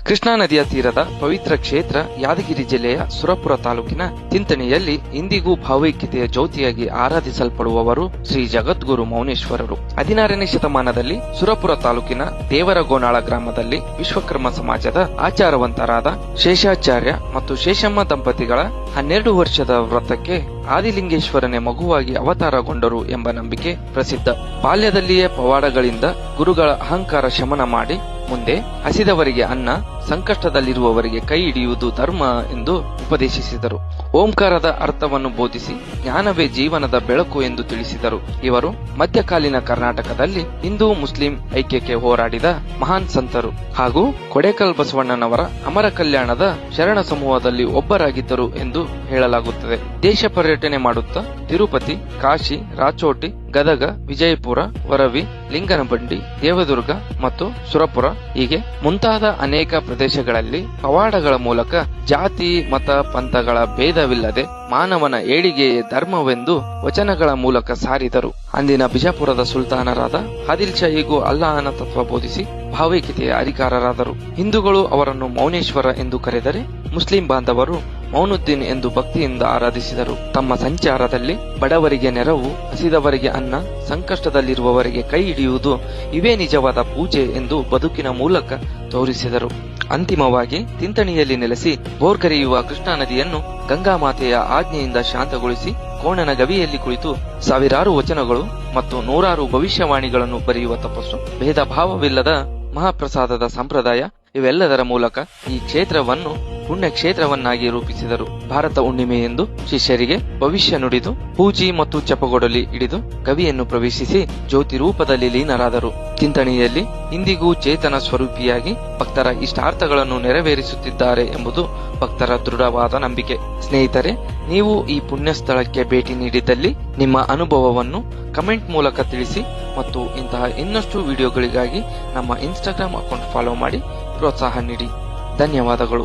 ಕೃಷ್ಣಾ ನದಿಯ ತೀರದ ಪವಿತ್ರ ಕ್ಷೇತ್ರ ಯಾದಗಿರಿ ಜಿಲ್ಲೆಯ ಸುರಪುರ ತಾಲೂಕಿನ ತಿಂತಣಿಯಲ್ಲಿ ಇಂದಿಗೂ ಭಾವೈಕ್ಯತೆಯ ಜ್ಯೋತಿಯಾಗಿ ಆರಾಧಿಸಲ್ಪಡುವವರು ಶ್ರೀ ಜಗದ್ಗುರು ಮೌನೇಶ್ವರರು. 16ನೇ ಶತಮಾನದಲ್ಲಿ ಸುರಪುರ ತಾಲೂಕಿನ ದೇವರಗೋನಾಳ ಗ್ರಾಮದಲ್ಲಿ ವಿಶ್ವಕರ್ಮ ಸಮಾಜದ ಆಚಾರವಂತರಾದ ಶೇಷಾಚಾರ್ಯ ಮತ್ತು ಶೇಷಮ್ಮ ದಂಪತಿಗಳ 12 ವರ್ಷದ ವ್ರತಕ್ಕೆ ಆದಿಲಿಂಗೇಶ್ವರನೇ ಮಗುವಾಗಿ ಅವತಾರಗೊಂಡರು ಎಂಬ ನಂಬಿಕೆ ಪ್ರಸಿದ್ಧ. ಬಾಲ್ಯದಲ್ಲಿಯೇ ಪವಾಡಗಳಿಂದ ಗುರುಗಳ ಅಹಂಕಾರ ಶಮನ ಮಾಡಿ ಮುಂದೆ ಹಸಿದವರಿಗೆ ಅನ್ನ, ಸಂಕಷ್ಟದಲ್ಲಿರುವವರಿಗೆ ಕೈ ಹಿಡಿಯುವುದು ಧರ್ಮ ಎಂದು ಉಪದೇಶಿಸಿದರು. ಓಂಕಾರದ ಅರ್ಥವನ್ನು ಬೋಧಿಸಿ ಜ್ಞಾನವೇ ಜೀವನದ ಬೆಳಕು ಎಂದು ತಿಳಿಸಿದರು. ಇವರು ಮಧ್ಯಕಾಲೀನ ಕರ್ನಾಟಕದಲ್ಲಿ ಹಿಂದೂ ಮುಸ್ಲಿಂ ಐಕ್ಯಕ್ಕೆ ಹೋರಾಡಿದ ಮಹಾನ್ ಸಂತರು ಹಾಗೂ ಕೊಡೇಕಲ್ ಬಸವಣ್ಣನವರ ಅಮರ ಕಲ್ಯಾಣದ ಶರಣ ಸಮೂಹದಲ್ಲಿ ಒಬ್ಬರಾಗಿದ್ದರು ಎಂದು ಹೇಳಲಾಗುತ್ತದೆ. ದೇಶ ಪರ್ಯಟನೆ ಮಾಡುತ್ತಾ ತಿರುಪತಿ, ಕಾಶಿ, ರಾಚೋಟಿ, ಗದಗ, ವಿಜಯಪುರ, ವರವಿ, ಲಿಂಗನಬಂಡಿ, ದೇವದುರ್ಗ ಮತ್ತು ಸುರಪುರ ಹೀಗೆ ಮುಂತಾದ ಅನೇಕ ಪ್ರದೇಶಗಳಲ್ಲಿ ಪವಾಡಗಳ ಮೂಲಕ ಜಾತಿ, ಮತ, ಪಂಥಗಳ ಭೇದವಿಲ್ಲದೆ ಮಾನವನ ಏಳಿಗೆಯೇ ಧರ್ಮವೆಂದು ವಚನಗಳ ಮೂಲಕ ಸಾರಿದರು. ಅಂದಿನ ಬಿಜಾಪುರದ ಸುಲ್ತಾನರಾದ ಆದಿಲ್ ಶಾಹಿಗೂ ಅಲ್ಲಾಹನ ತತ್ವ ಬೋಧಿಸಿ ಭಾವೈಕ್ಯತೆಯ ಅಧಿಕಾರರಾದರು. ಹಿಂದೂಗಳು ಅವರನ್ನು ಮೌನೇಶ್ವರ ಎಂದು ಕರೆದರೆ, ಮುಸ್ಲಿಂ ಬಾಂಧವರು ಮೌನುದ್ದೀನ್ ಎಂದು ಭಕ್ತಿಯಿಂದ ಆರಾಧಿಸಿದರು. ತಮ್ಮ ಸಂಚಾರದಲ್ಲಿ ಬಡವರಿಗೆ ನೆರವು, ಹಸಿದವರಿಗೆ ಅನ್ನ, ಸಂಕಷ್ಟದಲ್ಲಿರುವವರಿಗೆ ಕೈ ಹಿಡಿಯುವುದು ಇವೇ ನಿಜವಾದ ಪೂಜೆ ಎಂದು ಬದುಕಿನ ಮೂಲಕ ತೋರಿಸಿದರು. ಅಂತಿಮವಾಗಿ ತಿಂತಣಿಯಲ್ಲಿ ನೆಲೆಸಿ ಬೋರ್ಗರೆಯುವ ಕೃಷ್ಣಾ ನದಿಯನ್ನು ಗಂಗಾ ಮಾತೆಯ ಆಜ್ಞೆಯಿಂದ ಶಾಂತಗೊಳಿಸಿ ಕೋಣನ ಗವಿಯಲ್ಲಿ ಕುಳಿತು ಸಾವಿರಾರು ವಚನಗಳು ಮತ್ತು ನೂರಾರು ಭವಿಷ್ಯವಾಣಿಗಳನ್ನು ಬರೆಯುವ ತಪಸ್ಸು, ಭೇದ ಭಾವವಿಲ್ಲದ ಮಹಾಪ್ರಸಾದದ ಸಂಪ್ರದಾಯ ಇವೆಲ್ಲದರ ಮೂಲಕ ಈ ಕ್ಷೇತ್ರವನ್ನು ಪುಣ್ಯ ಕ್ಷೇತ್ರವನ್ನಾಗಿ ರೂಪಿಸಿದರು. ಭಾರತ ಹುಣ್ಣಿಮೆ ಎಂದು ಶಿಷ್ಯರಿಗೆ ಭವಿಷ್ಯ ನುಡಿದು ಪೂಜಿ ಮತ್ತು ಚಪಗೊಡಲಿ ಹಿಡಿದು ಗವಿಯನ್ನು ಪ್ರವೇಶಿಸಿ ಜ್ಯೋತಿ ರೂಪದಲ್ಲಿ ಲೀನರಾದರು. ತಿಂತಣಿಯಲ್ಲಿ ಇಂದಿಗೂ ಚೇತನ ಸ್ವರೂಪಿಯಾಗಿ ಭಕ್ತರ ಇಷ್ಟಾರ್ಥಗಳನ್ನು ನೆರವೇರಿಸುತ್ತಿದ್ದಾರೆ ಎಂಬುದು ಭಕ್ತರ ದೃಢವಾದ ನಂಬಿಕೆ. ಸ್ನೇಹಿತರೆ, ನೀವು ಈ ಪುಣ್ಯ ಸ್ಥಳಕ್ಕೆ ಭೇಟಿ ನೀಡಿದ್ದಲ್ಲಿ ನಿಮ್ಮ ಅನುಭವವನ್ನು ಕಮೆಂಟ್ ಮೂಲಕ ತಿಳಿಸಿ ಮತ್ತು ಇಂತಹ ಇನ್ನಷ್ಟು ವಿಡಿಯೋಗಳಿಗಾಗಿ ನಮ್ಮ ಇನ್ಸ್ಟಾಗ್ರಾಮ್ ಅಕೌಂಟ್ ಫಾಲೋ ಮಾಡಿ ಪ್ರೋತ್ಸಾಹ ನೀಡಿ. ಧನ್ಯವಾದಗಳು.